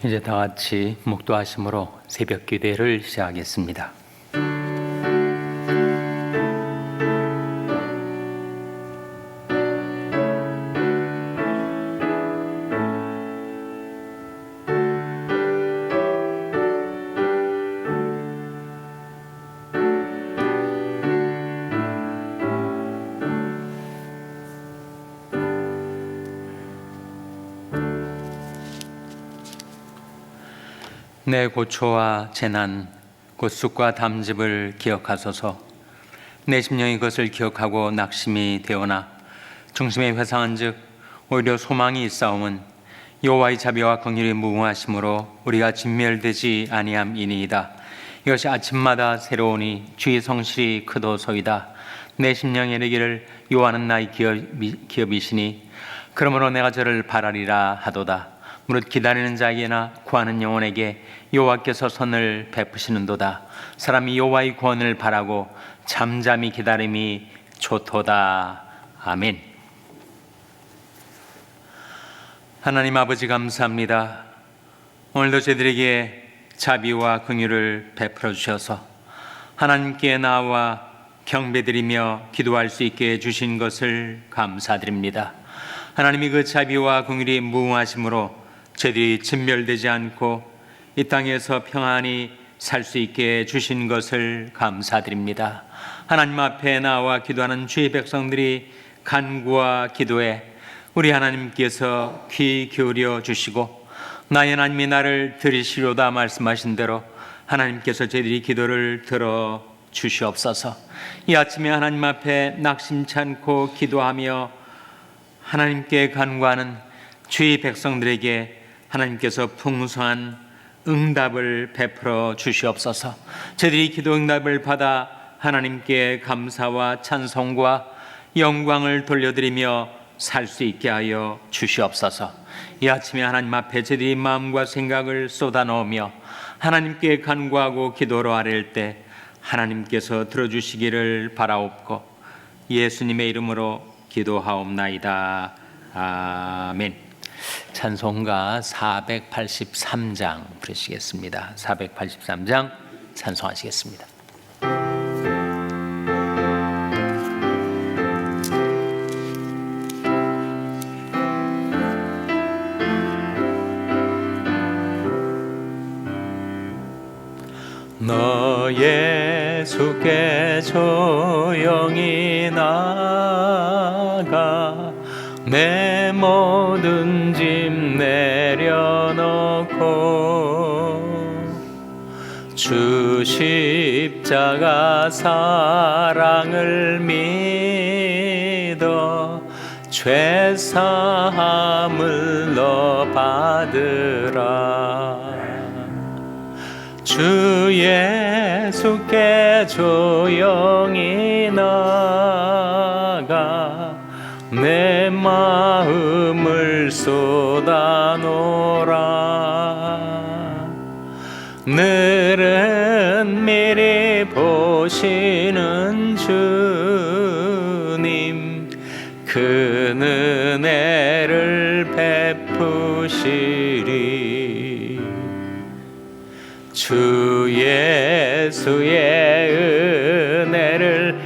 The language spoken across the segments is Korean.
이제 다 같이 묵도하심으로 새벽 기도를 시작하겠습니다. 내 고초와 재난, 곧 쑥과 담즙을 기억하소서. 내 심령이 그것을 기억하고 낙심이 되오나 중심에 회상한 즉 오히려 소망이 있사옴은 여호와의 자비와 긍휼이 무궁하심으로 우리가 진멸되지 아니함이니이다. 이것이 아침마다 새로우니 주의 성실이 크도소이다. 내 심령에 이르기를 여호와는 나의 기업이시니 그러므로 내가 저를 바라리라 하도다. 무릇 기다리는 자에게나 구하는 영혼에게 여호와께서 선을 베푸시는도다. 사람이 여호와의 구원을 바라고 잠잠히 기다림이 좋도다. 아멘. 하나님 아버지 감사합니다. 오늘도 저희들에게 자비와 긍휼을 베풀어 주셔서 하나님께 나와 경배드리며 기도할 수 있게 해주신 것을 감사드립니다. 하나님이 그 자비와 긍휼이 무궁하심으로 저희들이 진멸되지 않고 이 땅에서 평안히 살 수 있게 해주신 것을 감사드립니다. 하나님 앞에 나와 기도하는 주의 백성들이 간구와 기도에 우리 하나님께서 귀 기울여 주시고 나의 하나님이 나를 들으시려다 말씀하신 대로 하나님께서 저희들이 기도를 들어 주시옵소서. 이 아침에 하나님 앞에 낙심치 않고 기도하며 하나님께 간구하는 주의 백성들에게 하나님께서 풍성한 응답을 베풀어 주시옵소서. 저희들이 기도 응답을 받아 하나님께 감사와 찬송과 영광을 돌려드리며 살 수 있게 하여 주시옵소서. 이 아침에 하나님 앞에 저희들이 마음과 생각을 쏟아넣으며 하나님께 간구하고 기도로 아뢰일 때 하나님께서 들어주시기를 바라옵고 예수님의 이름으로 기도하옵나이다. 아멘. 찬송가 483장 부르시겠습니다. 483장 찬송하시겠습니다. 너 예수께 조용히 나가 내 모든 짐 내려놓고 주 십자가 사랑을 믿어 죄 사함을 너 받으라. 주 예수께 조용히 나가 내 마음을 쏟아놓으라. 늘은 미리 보시는 주님 그 은혜를 베푸시리. 주 예수의 은혜를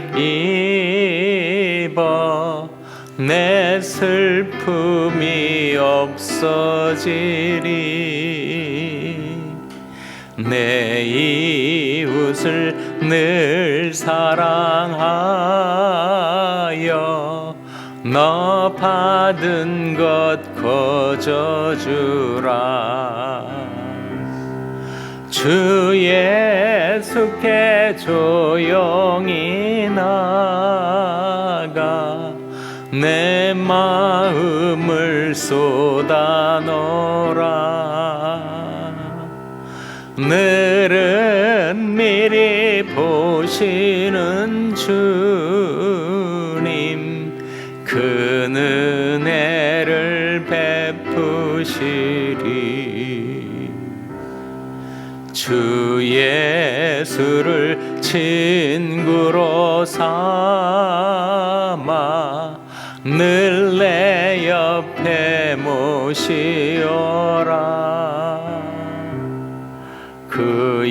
입어 내 슬픔이 없어지리. 내 이웃을 늘 사랑하여 너 받은 것 거저주라. 주 예수께 조용히 나가 내 마음을 쏟아놓으라. 늘은 미리 보시는 주님 그 은혜를 베푸시리. 주 예수를 친구로 삼아 늘 내 옆에 모시오라.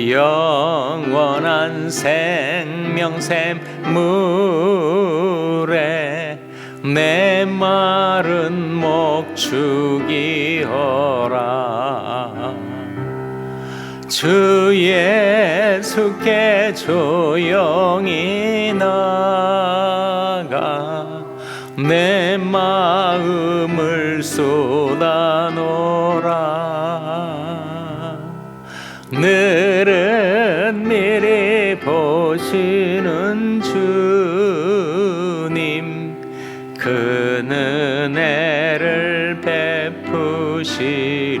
영원한 생명샘물에 내 마른 목 죽이어라. 주 예수께 조용히 나가 내 마음을 쏟아놓으라. 늘은 미리 보시는 주님 그 은혜를 베푸시리.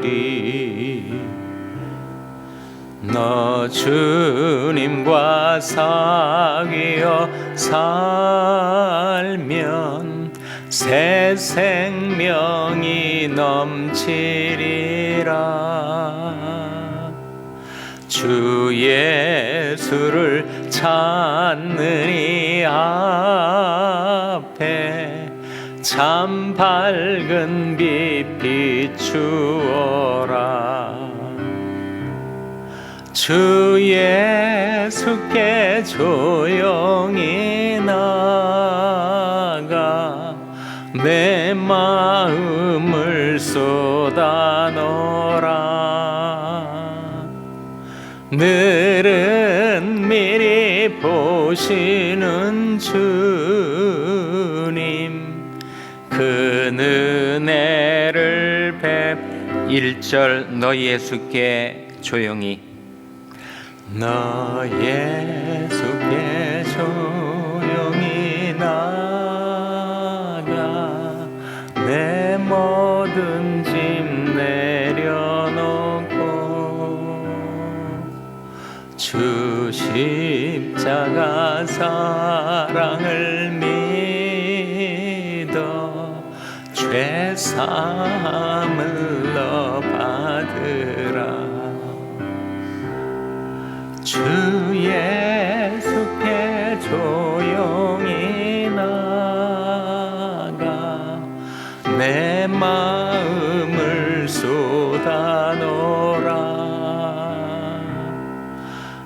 너 주님과 사귀어 살면 새 생명이 넘치리라. 주 예수를 찾는 이 앞에 참 밝은 빛 비추어라. 주 예수께 조용히 나가 내 마음을 쏟아놓으라. 늘은 미리 보시는 주님 그 은혜를 1절 너 예수께 조용히 너 예수께 조용히 나가 내 모든 짐 내려놓고 주 십자가 사랑을 믿어 죄 사함을 너 받으라. 주 예수께 조용히 나가 내 마음을 쏟아놓으라.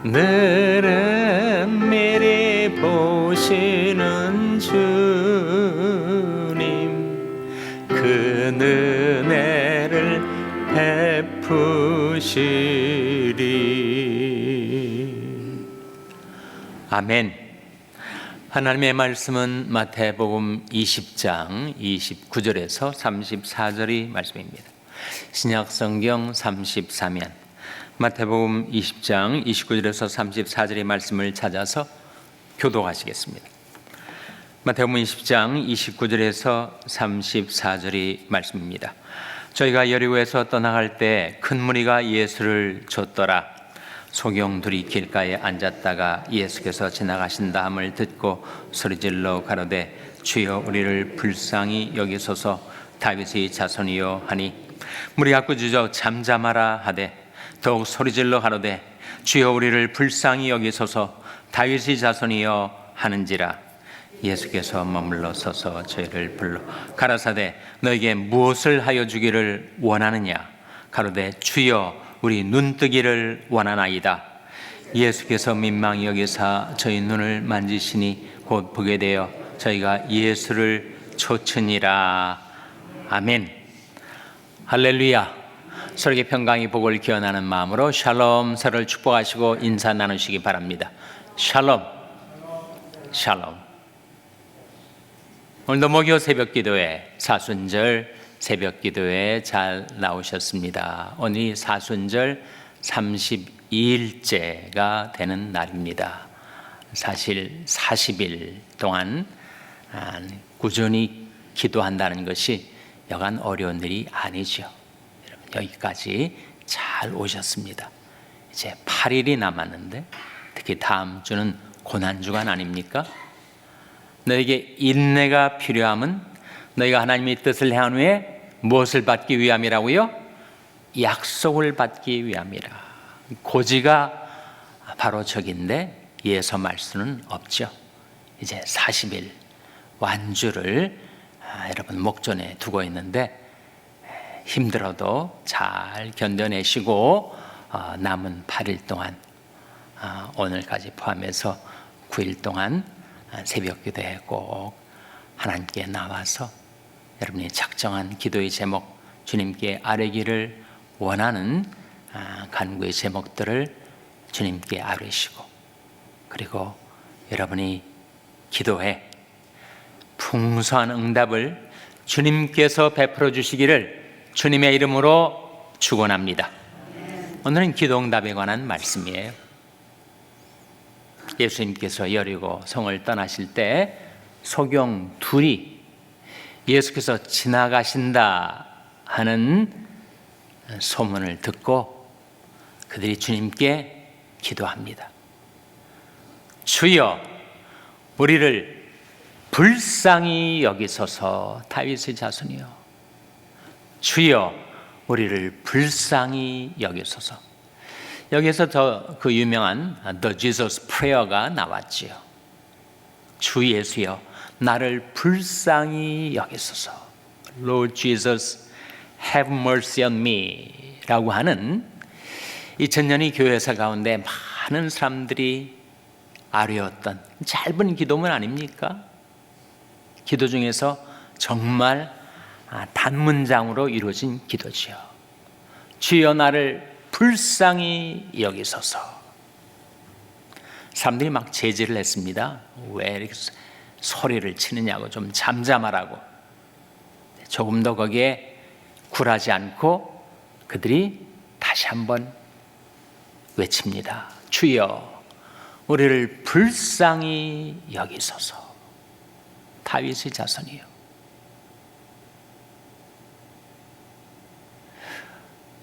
늘은 미리 보시는 주님 그 은혜를 베푸시리. 아멘. 하나님의 말씀은 마태복음 20장 29절에서 34절의 말씀입니다. 신약성경 34면 마태복음 20장 29절에서 34절의 말씀을 찾아서 교독하시겠습니다. 마태복음 20장 29절에서 34절의 말씀입니다. 저희가 여리고에서 떠나갈 때 큰 무리가 예수를 좇더라. 소경들이 길가에 앉았다가 예수께서 지나가신다함을 듣고 소리질러 가로되 주여 우리를 불쌍히 여기소서 다윗의 자손이여 하니 무리가 꾸짖어 잠잠하라 하되 더욱 소리질러 가로되 주여 우리를 불쌍히 여기소서 다윗의 자손이여 하는지라. 예수께서 머물러 서서 저희를 불러 가라사대 너에게 무엇을 하여 주기를 원하느냐. 가로되 주여 우리 눈뜨기를 원하나이다. 예수께서 민망히 여기사 저희 눈을 만지시니 곧 보게 되어 저희가 예수를 좇으니라. 아멘. 할렐루야. 서로에게 평강이 복을 기원하는 마음으로 샬롬, 서로를 축복하시고 인사 나누시기 바랍니다. 샬롬, 샬롬. 오늘도 목요 새벽기도회 사순절 새벽기도에 잘 나오셨습니다. 오늘이 사순절 32일째가 되는 날입니다. 사실 40일 동안 꾸준히 기도한다는 것이 여간 어려운 일이 아니죠. 여러분 여기까지 잘 오셨습니다. 이제 8일이 남았는데 특히 다음 주는 고난주간 아닙니까? 너에게 인내가 필요함은 너희가 하나님의 뜻을 행한 후에 무엇을 받기 위함이라고요? 약속을 받기 위함이라. 고지가 바로 저긴데 예서말 수는 없죠. 이제 40일 완주를 여러분 목전에 두고 있는데 힘들어도 잘 견뎌내시고 남은 8일 동안 오늘까지 포함해서 9일 동안 새벽 기도에 꼭 하나님께 나와서 여러분이 작정한 기도의 제목, 주님께 아뢰기를 원하는 간구의 제목들을 주님께 아뢰시고, 그리고 여러분이 기도해 풍성한 응답을 주님께서 베풀어 주시기를 주님의 이름으로 축원합니다. 오늘은 기도 응답에 관한 말씀이에요. 예수님께서 여리고 성을 떠나실 때 소경 둘이 예수께서 지나가신다 하는 소문을 듣고 그들이 주님께 기도합니다. 주여, 우리를 불쌍히 여기소서. 다윗의 자손이여, 주여, 우리를 불쌍히 여기소서. 여기서 그 유명한 The Jesus Prayer가 나왔지요. 주 예수여, 나를 불쌍히 여기소서. Lord Jesus, have mercy on me 라고 하는 2000년의 교회사 가운데 많은 사람들이 아뢰었던 짧은 기도문 아닙니까? 기도 중에서 정말 단문장으로 이루어진 기도지요. 주여, 나를 불쌍히 여기소서. 사람들이 막 제지를 했습니다. 왜 이렇게 소리를 치느냐고, 좀 잠잠하라고. 조금 더 거기에 굴하지 않고 그들이 다시 한번 외칩니다. 주여, 우리를 불쌍히 여기소서. 다윗의 자손이요.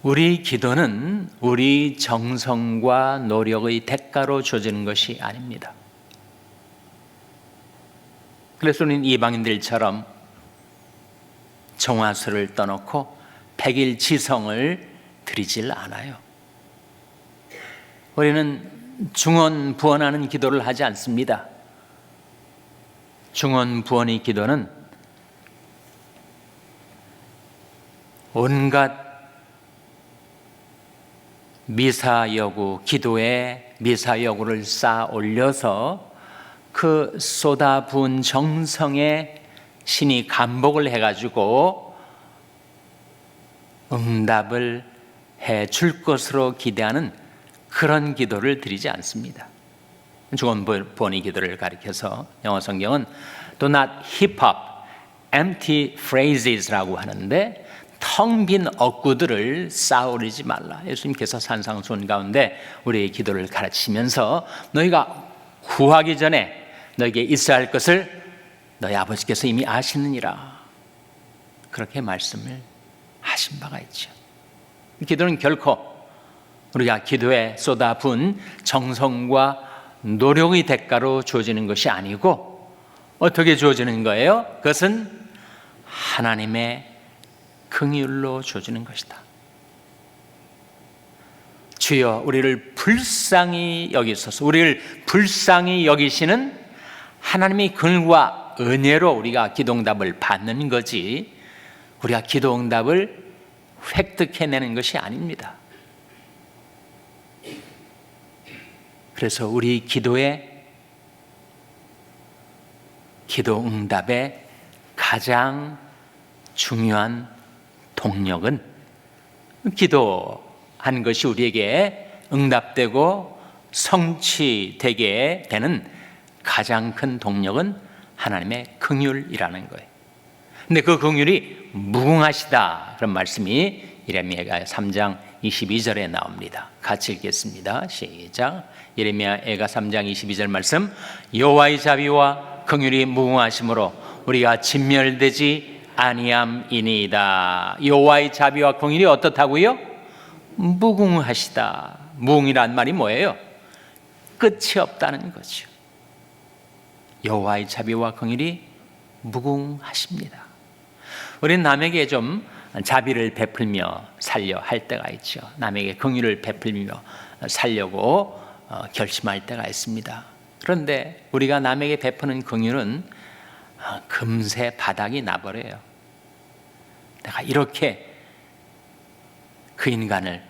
우리 기도는 우리 정성과 노력의 대가로 주어지는 것이 아닙니다. 그래서 우리는 이방인들처럼 정화수를 떠놓고 백일지성을 드리질 않아요. 우리는 중언부언하는 기도를 하지 않습니다. 중언부언의 기도는 온갖 미사여구, 기도에 미사여구를 쌓아 올려서 그 쏟아부은 정성에 신이 감복을 해가지고 응답을 해줄 것으로 기대하는 그런 기도를 드리지 않습니다. 중언부언의 기도를 가리켜서 영어 성경은 Do not heap up empty phrases라고 하는데, 텅 빈 어구들을 쌓아올리지 말라. 예수님께서 산상수훈 가운데 우리의 기도를 가르치면서 너희가 구하기 전에 너에게 있어야 할 것을 너희 아버지께서 이미 아시느니라, 그렇게 말씀을 하신 바가 있죠. 기도는 결코 우리가 기도에 쏟아부은 정성과 노력의 대가로 주어지는 것이 아니고 어떻게 주어지는 거예요? 그것은 하나님의 긍휼로 주어지는 것이다. 주여, 우리를 불쌍히 여기소서. 우리를 불쌍히 여기시는 하나님의 긍휼과 은혜로 우리가 기도응답을 받는 거지, 우리가 기도응답을 획득해내는 것이 아닙니다. 그래서 우리 기도응답의 가장 중요한 동력은, 기도한 것이 우리에게 응답되고 성취되게 되는 가장 큰 동력은 하나님의 긍휼이라는 거예요. 근데 그 긍휼이 무궁하시다, 그런 말씀이 예레미야가 3장 22절에 나옵니다. 같이 읽겠습니다. 시작. 예레미야가 3장 22절 말씀. 여호와의 자비와 긍휼이 무궁하심으로 우리가 진멸되지 아니함이니이다. 여호와의 자비와 긍휼이 어떻다고요? 무궁하시다. 무궁이란 말이 뭐예요? 끝이 없다는 거죠. 여호와의 자비와 긍휼이 무궁하십니다. 우리는 남에게 좀 자비를 베풀며 살려 할 때가 있죠. 남에게 긍휼을 베풀며 살려고 결심할 때가 있습니다. 그런데 우리가 남에게 베푸는 긍휼은 금세 바닥이 나버려요. 내가 이렇게 그 인간을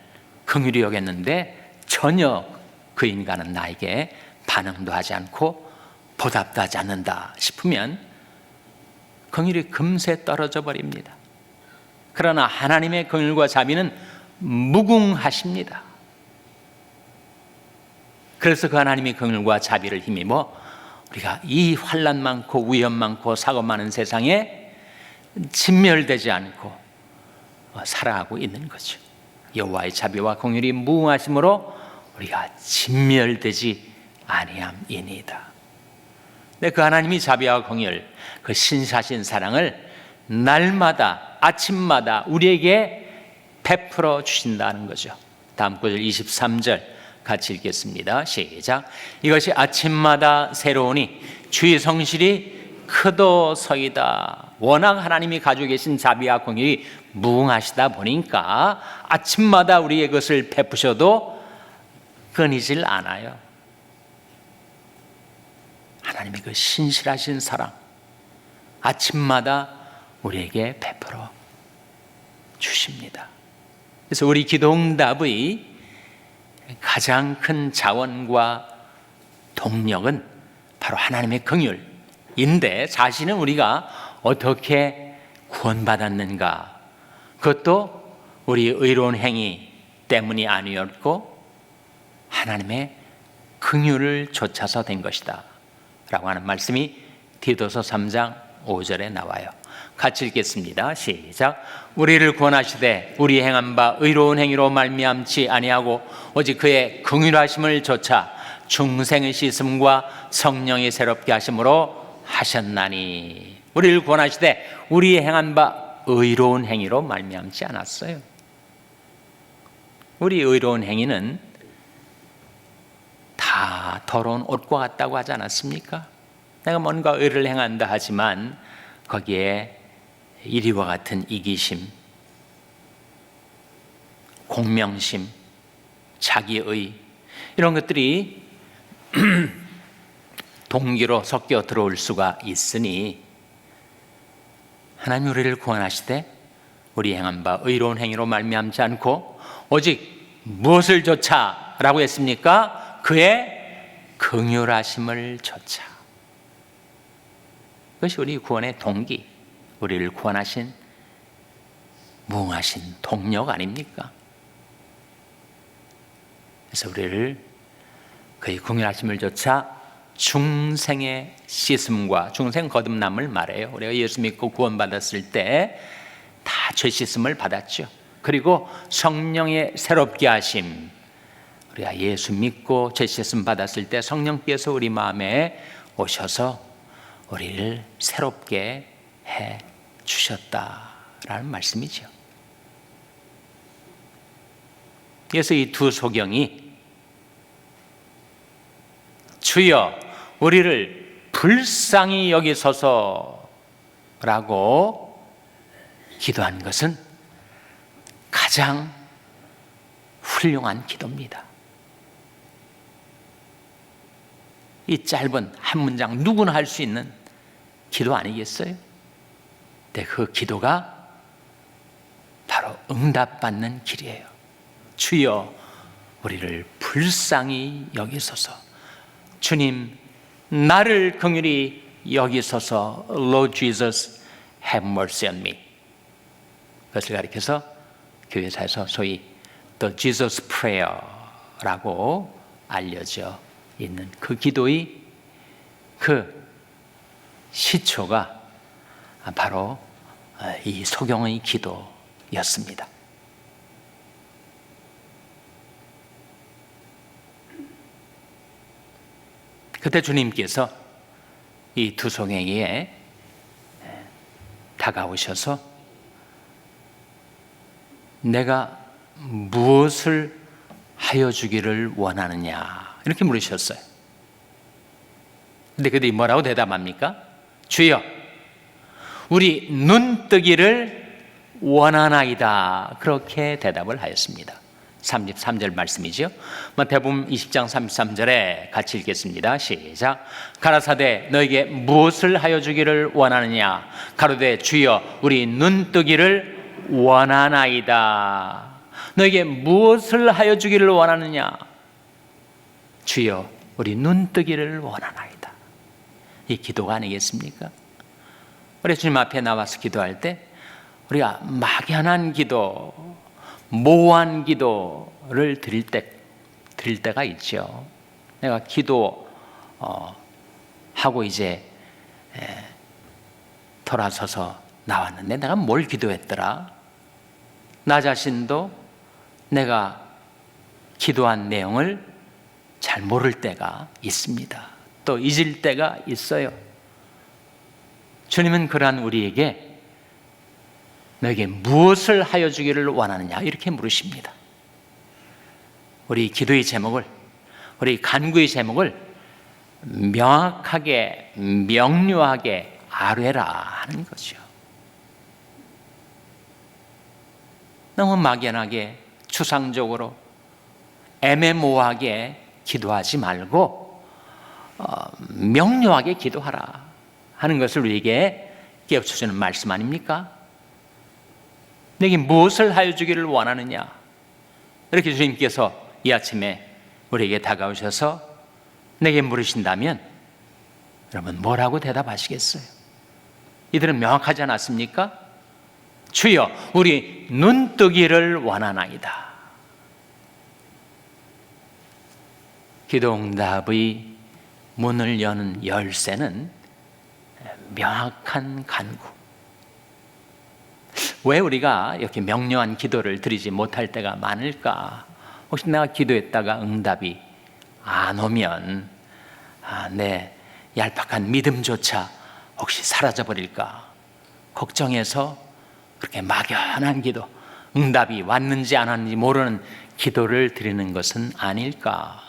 긍휼히 여겼는데 전혀 그 인간은 나에게 반응도 하지 않고 보답도 하지 않는다 싶으면 긍휼이 금세 떨어져 버립니다. 그러나 하나님의 긍휼과 자비는 무궁하십니다. 그래서 그 하나님의 긍휼과 자비를 힘입어 우리가 이 환난 많고 위험 많고 사고 많은 세상에 진멸되지 않고 살아가고 있는 거죠. 여호와의 자비와 긍휼이 무궁하심으로 우리가 진멸되지 아니함이니이다. 근데 그 하나님이 자비와 긍휼, 그 신사신 사랑을 날마다 아침마다 우리에게 베풀어 주신다는 거죠. 다음 구절 23절 같이 읽겠습니다. 시작. 이것이 아침마다 새로우니 주의 성실이 크도소이다. 워낙 하나님이 가지고 계신 자비와 긍휼이 무궁하시다 보니까 아침마다 우리에게 그것을 베푸셔도 끊이질 않아요. 하나님의 그 신실하신 사랑 아침마다 우리에게 베풀어 주십니다. 그래서 우리 기도 응답의 가장 큰 자원과 동력은 바로 하나님의 긍휼인데, 자신은 우리가 어떻게 구원받았는가, 그것도 우리 의로운 행위 때문이 아니었고 하나님의 긍휼을 좇아서 된 것이다 라고 하는 말씀이 디도서 3장 5절에 나와요. 같이 읽겠습니다. 시작. 우리를 구원하시되 우리 행한 바 의로운 행위로 말미암지 아니하고 오직 그의 긍휼하심을 좇아 중생의 씻음과 성령의 새롭게 하심으로 하셨나니. 우리를 구원하시되 우리 행한 바 의로운 행위로 말미암지 않았어요. 우리 의로운 행위는 다 더러운 옷과 같다고 하지 않았습니까? 내가 뭔가 의를 행한다 하지만 거기에 이리와 같은 이기심, 공명심, 자기의 이런 것들이 동기로 섞여 들어올 수가 있으니, 하나님 우리를 구원하시되 우리 행한 바 의로운 행위로 말미암지 않고 오직 무엇을 좇아 라고 했습니까? 그의 긍휼하심을 좇아. 그것이 우리 구원의 동기, 우리를 구원하신 무궁하신 동력 아닙니까? 그래서 우리를 그의 긍휼하심을 좇아 중생의 씻음과, 중생 거듭남을 말해요. 우리가 예수 믿고 구원받았을 때 다 죄 씻음을 받았죠. 그리고 성령의 새롭게 하심, 우리가 예수 믿고 죄 씻음 받았을 때 성령께서 우리 마음에 오셔서 우리를 새롭게 해 주셨다라는 말씀이죠. 그래서 이 두 소경이 주여 우리를 불쌍히 여기소서라고 기도한 것은 가장 훌륭한 기도입니다. 이 짧은 한 문장 누구나 할 수 있는 기도 아니겠어요? 근데 그 기도가 바로 응답받는 길이에요. 주여 우리를 불쌍히 여기소서. 주님 나를 긍휼히 여기소서. Lord Jesus, have mercy on me. 그것을 가리켜서 교회사에서 소위 The Jesus Prayer라고 알려져 있는 그 기도의 그 시초가 바로 이 소경의 기도였습니다. 그때 주님께서 이 두 소경에게 다가오셔서 내가 무엇을 하여 주기를 원하느냐 이렇게 물으셨어요. 근데 그들이 뭐라고 대답합니까? 주여 우리 눈뜨기를 원하나이다, 그렇게 대답을 하였습니다. 33절 말씀이죠. 마태복음 20장 33절에 같이 읽겠습니다. 시작. 가라사대 너에게 무엇을 하여 주기를 원하느냐? 가로되 주여 우리 눈뜨기를 원하나이다. 너에게 무엇을 하여 주기를 원하느냐? 주여 우리 눈뜨기를 원하나이다. 이 기도가 아니겠습니까? 우리 주님 앞에 나와서 기도할 때 우리가 막연한 기도, 모호한 기도를 드릴 때가 있죠. 내가 기도 하고 이제 돌아서서 나왔는데 내가 뭘 기도했더라? 나 자신도 내가 기도한 내용을 잘 모를 때가 있습니다. 또 잊을 때가 있어요. 주님은 그러한 우리에게 너에게 무엇을 하여 주기를 원하느냐 이렇게 물으십니다. 우리 기도의 제목을, 우리 간구의 제목을 명확하게 명료하게 아뢰라 하는 거죠. 너무 막연하게 추상적으로 애매모호하게 기도하지 말고 명료하게 기도하라 하는 것을 우리에게 깨우쳐주는 말씀 아닙니까? 내게 무엇을 하여 주기를 원하느냐 이렇게 주님께서 이 아침에 우리에게 다가오셔서 내게 물으신다면 여러분 뭐라고 대답하시겠어요? 이들은 명확하지 않았습니까? 주여 우리 눈뜨기를 원하나이다. 기도응답의 문을 여는 열쇠는 명확한 간구. 왜 우리가 이렇게 명료한 기도를 드리지 못할 때가 많을까? 혹시 내가 기도했다가 응답이 안 오면 내 얄팍한 믿음조차 혹시 사라져버릴까 걱정해서 그렇게 막연한 기도, 응답이 왔는지 안 왔는지 모르는 기도를 드리는 것은 아닐까?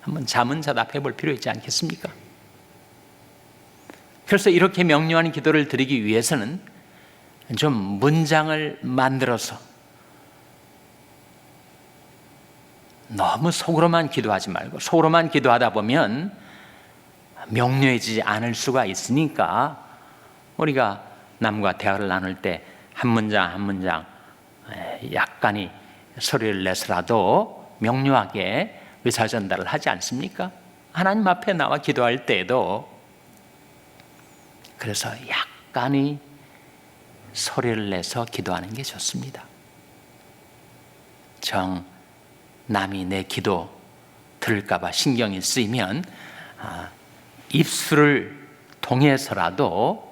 한번 자문자답해 볼 필요 있지 않겠습니까? 그래서 이렇게 명료한 기도를 드리기 위해서는 좀 문장을 만들어서 너무 속으로만 기도하지 말고, 속으로만 기도하다 보면 명료해지지 않을 수가 있으니까 우리가 남과 대화를 나눌 때 한 문장 한 문장 약간의 소리를 내서라도 명료하게 의사전달을 하지 않습니까? 하나님 앞에 나와 기도할 때에도 그래서 약간의 소리를 내서 기도하는 게 좋습니다. 정 남이 내 기도 들을까 봐 신경이 쓰이면 입술을 통해서라도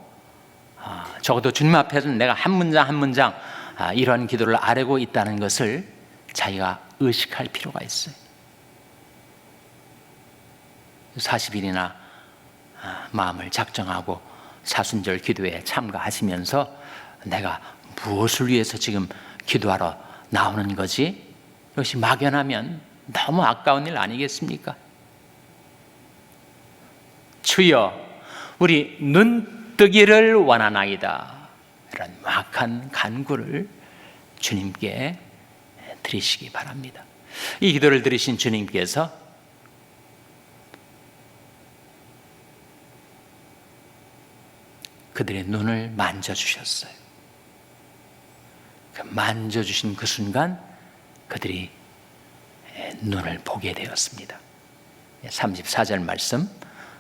적어도 주님 앞에서는 내가 한 문장 한 문장 이런 기도를 아뢰고 있다는 것을 자기가 의식할 필요가 있어요. 40일이나 마음을 작정하고 사순절 기도에 참가하시면서 내가 무엇을 위해서 지금 기도하러 나오는 거지? 이것이 막연하면 너무 아까운 일 아니겠습니까? 주여 우리 눈뜨기를 원하나이다. 이런 막한 간구를 주님께 드리시기 바랍니다. 이 기도를 들으신 주님께서 그들의 눈을 만져주셨어요. 만져주신 그 순간 그들이 눈을 보게 되었습니다. 34절 말씀,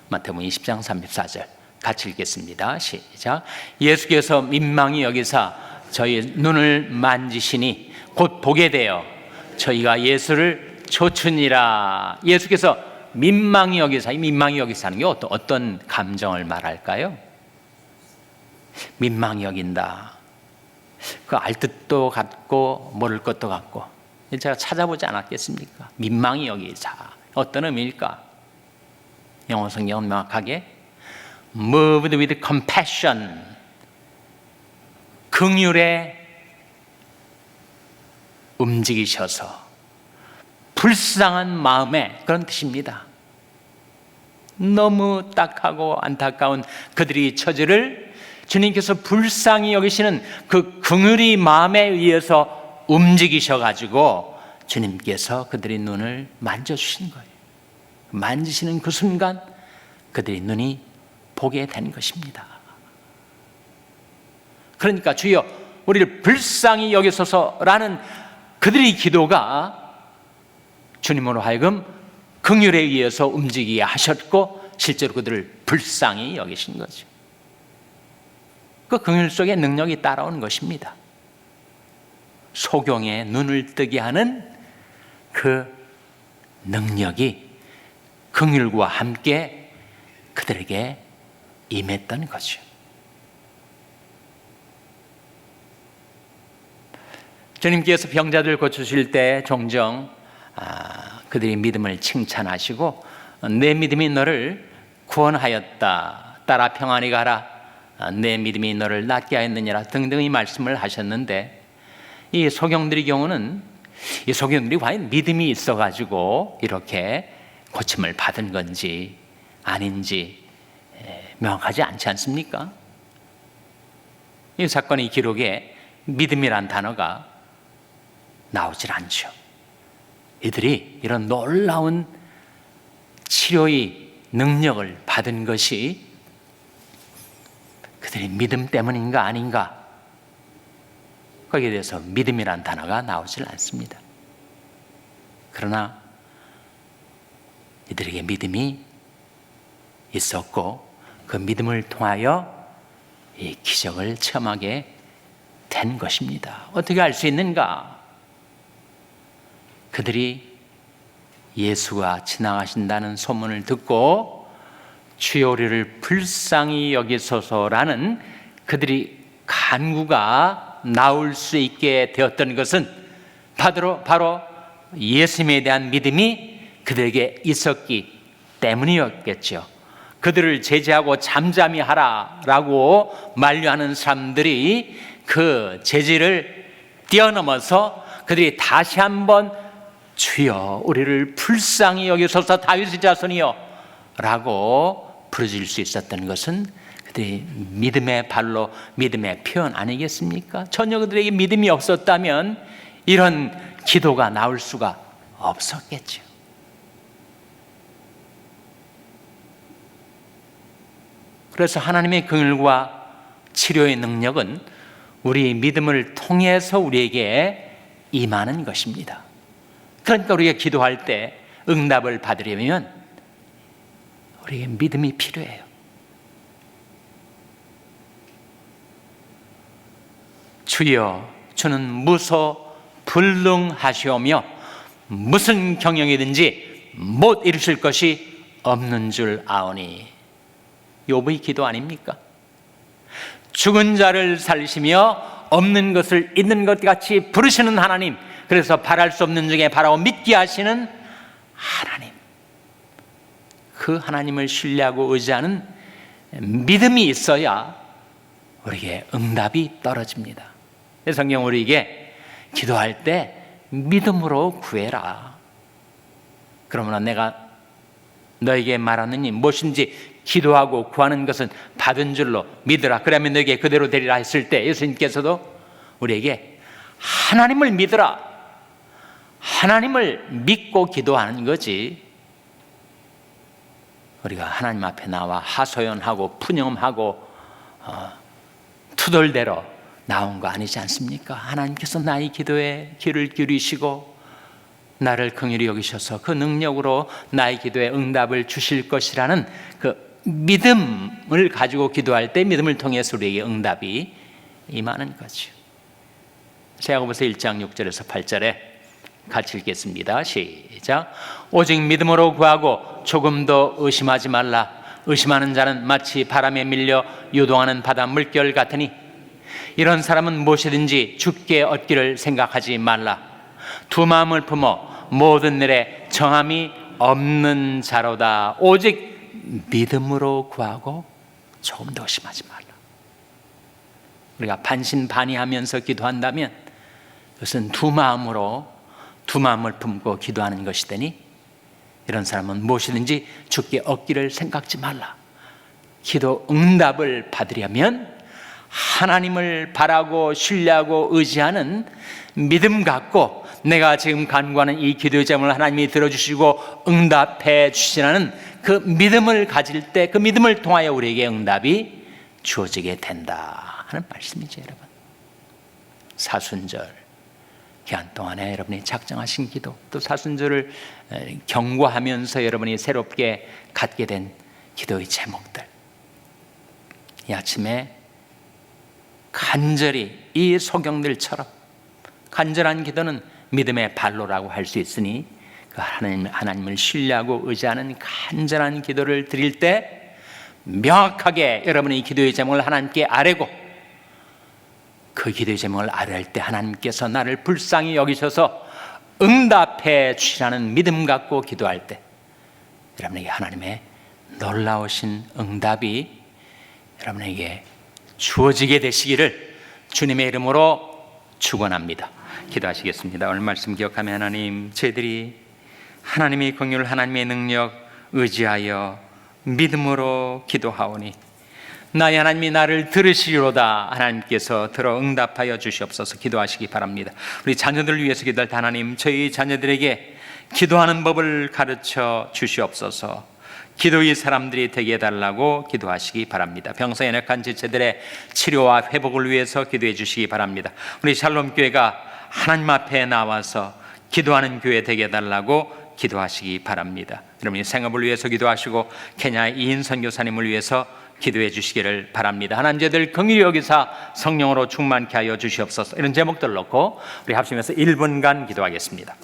마태복음 20장 34절 같이 읽겠습니다. 시작. 예수께서 민망히 여기사 저희 눈을 만지시니 곧 보게 되어 저희가 예수를 좇으니라. 예수께서 민망히 여기사, 이 민망히 여기사는 게 어떤 감정을 말할까요? 민망히 여긴다. 그 알 뜻도 같고 모를 것도 같고 제가 찾아보지 않았겠습니까? 민망히 여기자 어떤 의미일까? 영어 성경은 명확하게 moved with compassion, 긍휼에 움직이셔서 불쌍한 마음에 그런 뜻입니다. 너무 딱하고 안타까운 그들의 처지를 주님께서 불쌍히 여기시는 그 긍휼의 마음에 의해서 움직이셔가지고 주님께서 그들의 눈을 만져주신 거예요. 만지시는 그 순간 그들의 눈이 보게 된 것입니다. 그러니까 주여 우리를 불쌍히 여기소서라는 그들의 기도가 주님으로 하여금 긍휼에 의해서 움직이게 하셨고 실제로 그들을 불쌍히 여기신 거죠. 그 긍휼 속에 능력이 따라온 것입니다. 소경의 눈을 뜨게 하는 그 능력이 긍휼과 함께 그들에게 임했던 거죠. 주님께서 병자들 고치실 때 종종 그들이 믿음을 칭찬하시고 내 믿음이 너를 구원하였다, 따라 평안히 가라, 내 믿음이 너를 낫게 하였느니라 등등의 말씀을 하셨는데, 이 소경들의 경우는 이 소경들이 과연 믿음이 있어가지고 이렇게 고침을 받은 건지 아닌지 명확하지 않지 않습니까? 이 사건의 기록에 믿음이란 단어가 나오질 않죠. 이들이 이런 놀라운 치료의 능력을 받은 것이 그들의 믿음 때문인가 아닌가, 거기에 대해서 믿음이란 단어가 나오질 않습니다. 그러나 이들에게 믿음이 있었고 그 믿음을 통하여 이 기적을 체험하게 된 것입니다. 어떻게 알 수 있는가? 그들이 예수가 지나가신다는 소문을 듣고 주여 우리를 불쌍히 여기소서라는 그들이 간구가 나올 수 있게 되었던 것은 바로 예수님에 대한 믿음이 그들에게 있었기 때문이었겠죠. 그들을 제지하고 잠잠히 하라라고 만류하는 사람들이 그 제지를 뛰어넘어서 그들이 다시 한번 주여 우리를 불쌍히 여기소서 다윗의 자손이여 라고 부르짖을 수 있었던 것은 그들이 믿음의 발로 믿음의 표현 아니겠습니까? 전혀 그들에게 믿음이 없었다면 이런 기도가 나올 수가 없었겠죠. 그래서 하나님의 긍휼과 치료의 능력은 우리의 믿음을 통해서 우리에게 임하는 것입니다. 그러니까 우리가 기도할 때 응답을 받으려면 우리에게 믿음이 필요해요. 주여 주는 무소불능하시오며 무슨 경영이든지 못 이루실 것이 없는 줄 아오니. 욥의 기도 아닙니까? 죽은 자를 살리시며 없는 것을 있는 것 같이 부르시는 하나님, 그래서 바랄 수 없는 중에 바라고 믿게 하시는 하나님, 그 하나님을 신뢰하고 의지하는 믿음이 있어야 우리에게 응답이 떨어집니다. 성경 우리에게 기도할 때 믿음으로 구해라. 그러므로 내가 너에게 말하느니 무엇인지 기도하고 구하는 것은 받은 줄로 믿으라. 그러면 너에게 그대로 되리라 했을 때 예수님께서도 우리에게 하나님을 믿으라, 하나님을 믿고 기도하는 거지, 우리가 하나님 앞에 나와 하소연하고 푸념하고 투덜대러 나온 거 아니지 않습니까? 하나님께서 나의 기도에 귀를 기울이시고 나를 긍휼히 여기셔서 그 능력으로 나의 기도에 응답을 주실 것이라는 그 믿음을 가지고 기도할 때 믿음을 통해서 우리에게 응답이 임하는 거죠. 야고보서 1장 6절에서 8절에 같이 읽겠습니다. 시작. 오직 믿음으로 구하고 조금도 의심하지 말라. 의심하는 자는 마치 바람에 밀려 요동하는 바다 물결 같으니 이런 사람은 무엇이든지 주께 얻기를 생각하지 말라. 두 마음을 품어 모든 일에 정함이 없는 자로다. 오직 믿음으로 구하고 조금도 의심하지 말라. 우리가 반신반의하면서 기도한다면 그것은 두 마음을 품고 기도하는 것이되니 이런 사람은 무엇이든지 주께 얻기를 생각지 말라. 기도 응답을 받으려면 하나님을 바라고 신뢰하고 의지하는 믿음 갖고 내가 지금 간구하는 이 기도의 제목을 하나님이 들어주시고 응답해 주시라는 그 믿음을 가질 때 그 믿음을 통하여 우리에게 응답이 주어지게 된다 하는 말씀이죠. 여러분, 사순절 기간 동안에 여러분이 작정하신 기도, 또 사순절을 경고하면서 여러분이 새롭게 갖게 된 기도의 제목들, 이 아침에 간절히 이 소경들처럼 간절한 기도는 믿음의 발로라고 할 수 있으니 그 하나님을 신뢰하고 의지하는 간절한 기도를 드릴 때 명확하게 여러분의 기도의 제목을 하나님께 아뢰고, 그 기도의 제목을 아뢰할 때 하나님께서 나를 불쌍히 여기셔서 응답해 주시라는 믿음 갖고 기도할 때 여러분에게 하나님의 놀라우신 응답이 여러분에게 주어지게 되시기를 주님의 이름으로 축원합니다. 기도하시겠습니다. 오늘 말씀 기억하며 하나님, 저희들이 하나님의 긍휼, 하나님의 능력 의지하여 믿음으로 기도하오니 나의 하나님이 나를 들으시리로다. 하나님께서 들어 응답하여 주시옵소서. 기도하시기 바랍니다. 우리 자녀들을 위해서 기도할 때 하나님, 저희 자녀들에게 기도하는 법을 가르쳐 주시옵소서. 기도의 사람들이 되게 해달라고 기도하시기 바랍니다. 병사 연약한 지체들의 치료와 회복을 위해서 기도해 주시기 바랍니다. 우리 샬롬교회가 하나님 앞에 나와서 기도하는 교회 되게 해달라고 기도하시기 바랍니다. 여러분이 생업을 위해서 기도하시고 케냐의 이인 선교사님을 위해서 기도해 주시기를 바랍니다. 하나님, 저희들 긍휼히 여기사 성령으로 충만케 하여 주시옵소서. 이런 제목들 놓고 우리 합심해서 1분간 기도하겠습니다.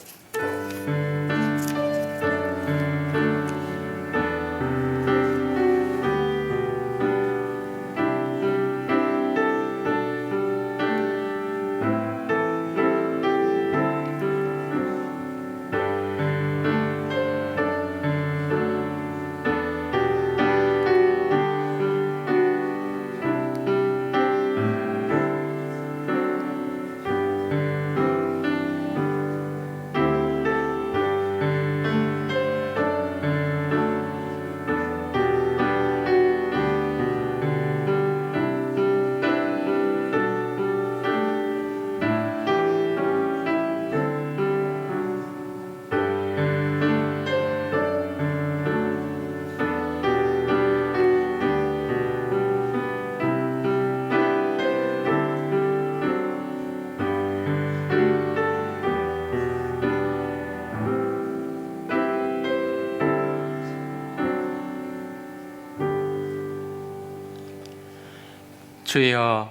주여,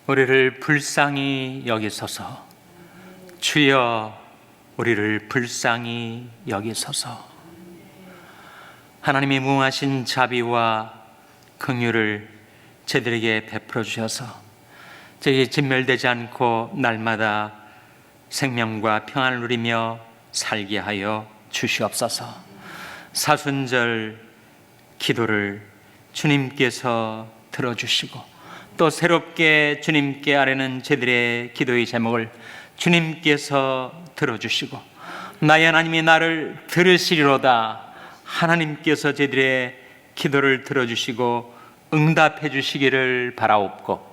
우리를 불쌍히 여기소서. 주여, 우리를 불쌍히 여기소서. 하나님의 무궁하신 자비와 긍휼을 저희들에게 베풀어 주셔서 저희 진멸되지 않고 날마다 생명과 평안을 누리며 살게 하여 주시옵소서. 사순절 기도를 주님께서 들어주시고 또 새롭게 주님께 아뢰는 저희들의 기도의 제목을 주님께서 들어주시고 나의 하나님이 나를 들으시리로다. 하나님께서 저희들의 기도를 들어주시고 응답해 주시기를 바라옵고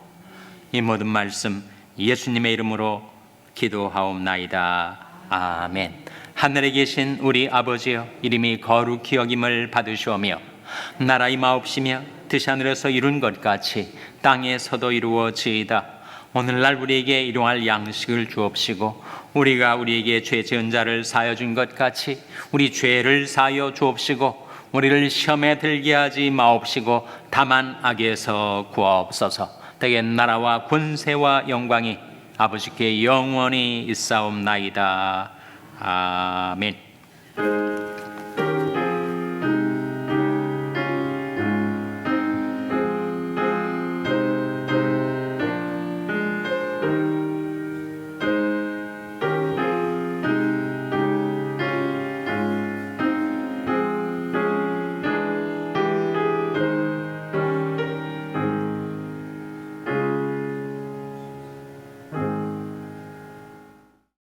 이 모든 말씀 예수님의 이름으로 기도하옵나이다. 아멘. 하늘에 계신 우리 아버지여, 이름이 거룩히 여김을 받으시오며 나라 임하옵시며 뜻이 하늘에서 이룬 것 같이 땅에서도 이루어지이다. 오늘날 우리에게 일용할 양식을 주옵시고 우리가 우리에게 죄 지은 자를 사하여 준 것 같이 우리 죄를 사하여 주옵시고 우리를 시험에 들게 하지 마옵시고 다만 악에서 구하옵소서. 대개 나라와 권세와 영광이 아버지께 영원히 있사옵나이다. 아멘.